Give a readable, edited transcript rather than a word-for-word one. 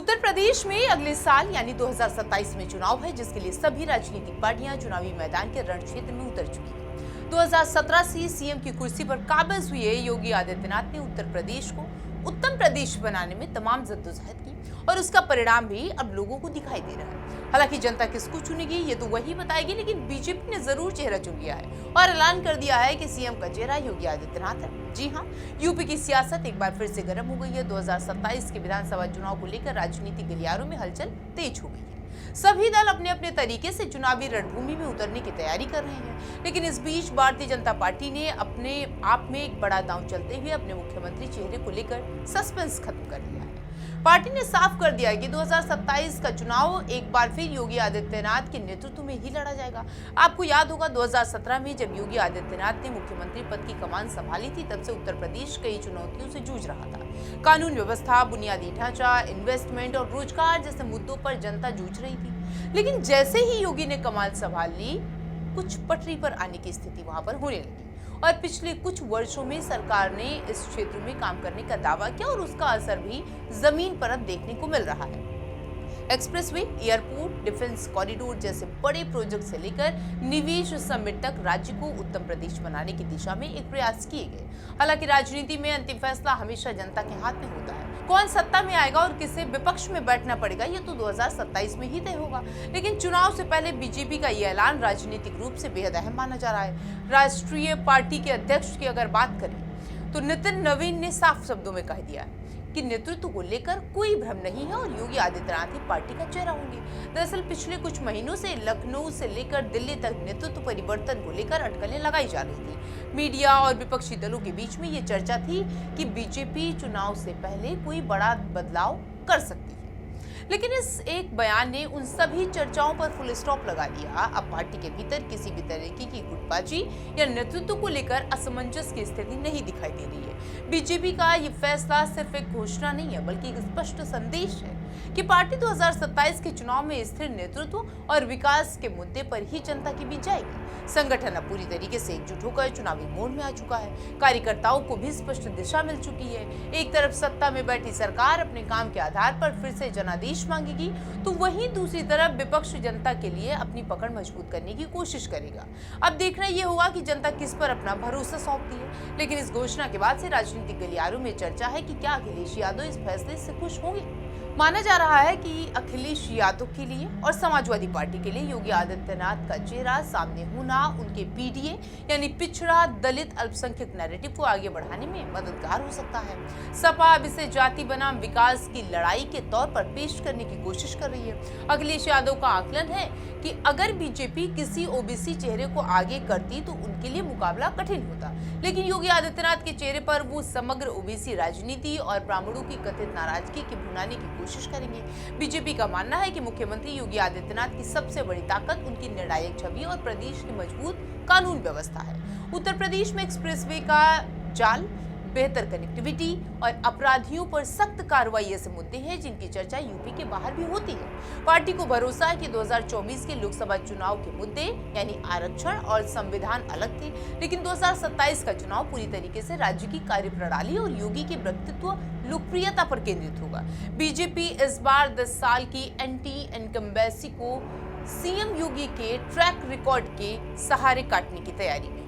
उत्तर प्रदेश में अगले साल यानी 2027 में चुनाव है, जिसके लिए सभी राजनीतिक पार्टियां चुनावी मैदान के रण क्षेत्र में उतर चुकी हैं। 2017 से सीएम की कुर्सी पर काबिज हुए योगी आदित्यनाथ ने उत्तर प्रदेश को उत्तम प्रदेश बनाने में तमाम जद्दोजहद की और उसका परिणाम भी अब लोगों को दिखाई दे रहा है। हालांकि जनता किसको चुनेगी ये तो वही बताएगी, लेकिन बीजेपी ने जरूर चेहरा चुन लिया है और ऐलान कर दिया है कि सीएम का चेहरा योगी आदित्यनाथ है। जी हाँ, यूपी की सियासत एक बार फिर से गर्म हो गई है। 2027 के विधानसभा चुनाव को लेकर राजनीतिक गलियारों में हलचल तेज हो गई है। सभी दल अपने अपने तरीके से चुनावी रणभूमि में उतरने की तैयारी कर रहे हैं, लेकिन इस बीच भारतीय जनता पार्टी ने अपने आप में एक बड़ा दांव चलते हुए अपने मुख्यमंत्री चेहरे को लेकर सस्पेंस खत्म कर लिया है। पार्टी ने साफ कर दिया है कि 2027 का चुनाव एक बार फिर योगी आदित्यनाथ के नेतृत्व में ही लड़ा जाएगा। आपको याद होगा 2017 में जब योगी आदित्यनाथ ने मुख्यमंत्री पद की कमान संभाली थी, तब से उत्तर प्रदेश कई चुनौतियों से जूझ रहा था। कानून व्यवस्था, बुनियादी ढांचा, इन्वेस्टमेंट और रोजगार जैसे मुद्दों पर जनता जूझ रही थी। लेकिन जैसे ही योगी ने कमान संभाल ली, कुछ पटरी पर आने की स्थिति वहां पर होने लगी और पिछले कुछ वर्षों में सरकार ने इस क्षेत्र में काम करने का दावा किया और उसका असर भी जमीन पर अब देखने को मिल रहा है। एक्सप्रेसवे, एयरपोर्ट, डिफेंस कॉरिडोर जैसे बड़े प्रोजेक्ट से लेकर निवेश समिट तक राज्य को उत्तम प्रदेश बनाने की दिशा में एक प्रयास किए गए। हालांकि राजनीति में अंतिम फैसला हमेशा जनता के हाथ में होता है। कौन सत्ता में आएगा और किसे विपक्ष में बैठना पड़ेगा, ये तो 2027 में ही तय होगा। लेकिन चुनाव से पहले बीजेपी का ये ऐलान राजनीतिक रूप से बेहद अहम माना जा रहा है। राष्ट्रीय पार्टी के अध्यक्ष की अगर बात करें तो नितिन नवीन ने साफ शब्दों में कह दिया कि नेतृत्व को लेकर कोई भ्रम नहीं है और योगी आदित्यनाथ ही पार्टी का चेहरा होंगे। दरअसल पिछले कुछ महीनों से लखनऊ से लेकर दिल्ली तक नेतृत्व परिवर्तन को लेकर अटकलें लगाई जा रही थी। मीडिया और विपक्षी दलों के बीच में ये चर्चा थी कि बीजेपी चुनाव से पहले कोई बड़ा बदलाव कर सकती है, लेकिन इस एक बयान ने उन सभी चर्चाओं पर फुल स्टॉप लगा दिया। अब पार्टी के भीतर किसी भी तरीके की गुटबाजी या नेतृत्व को लेकर असमंजस की स्थिति नहीं दिखाई दे रही है। बीजेपी का ये फैसला सिर्फ एक घोषणा नहीं है, बल्कि एक स्पष्ट संदेश है कि पार्टी 2027 के चुनाव में स्थिर नेतृत्व और विकास के मुद्दे पर ही जनता के बीच जाएगी। संगठन अब पूरी तरीके से एकजुट होकर चुनावी मोड में आ चुका है। कार्यकर्ताओं को भी स्पष्ट दिशा मिल चुकी है। एक तरफ सत्ता में बैठी सरकार अपने काम के आधार पर फिर से जनादेश मांगेगी, तो वहीं दूसरी तरफ विपक्ष जनता के लिए अपनी पकड़ मजबूत करने की कोशिश करेगा। अब देखना यह होगा कि जनता किस पर अपना भरोसा सौंपती है। लेकिन इस घोषणा के बाद से राजनीतिक गलियारों में चर्चा है कि क्या अखिलेश यादव इस फैसले से खुश होंगे। माना जा रहा है कि अखिलेश यादव के लिए और समाजवादी पार्टी के लिए योगी आदित्यनाथ का चेहरा सामने होना उनके पीडीए यानी पिछड़ा दलित अल्पसंख्यक नैरेटिव को आगे बढ़ाने में मददगार हो सकता है। सपा अब इसे जाति बनाम विकास की लड़ाई के तौर पर पेश करने की कोशिश कर रही है। अखिलेश यादव का आकलन है कि अगर बीजेपी किसी ओबीसी चेहरे को आगे करती तो उनके लिए मुकाबला कठिन होता, लेकिन योगी आदित्यनाथ के चेहरे पर वो समग्र ओबीसी राजनीति और ब्राह्मणों की कथित नाराजगी की भुनाने की कोशिश करेंगे। बीजेपी का मानना है कि मुख्यमंत्री योगी आदित्यनाथ की सबसे बड़ी ताकत उनकी निर्णायक छवि और प्रदेश की मजबूत कानून व्यवस्था है। उत्तर प्रदेश में एक्सप्रेसवे का जाल, बेहतर कनेक्टिविटी और अपराधियों पर सख्त कार्रवाई ऐसे मुद्दे हैं जिनकी चर्चा यूपी के बाहर भी होती है। पार्टी को भरोसा है कि 2024 के लोकसभा चुनाव के मुद्दे यानी आरक्षण और संविधान अलग थे, लेकिन 2027 का चुनाव पूरी तरीके से राज्य की कार्यप्रणाली और योगी के व्यक्तित्व, लोकप्रियता पर केंद्रित होगा। बीजेपी इस बार 10 साल की एंटी इनकम्बेंसी को सीएम योगी के ट्रैक रिकॉर्ड के सहारे काटने की तैयारी में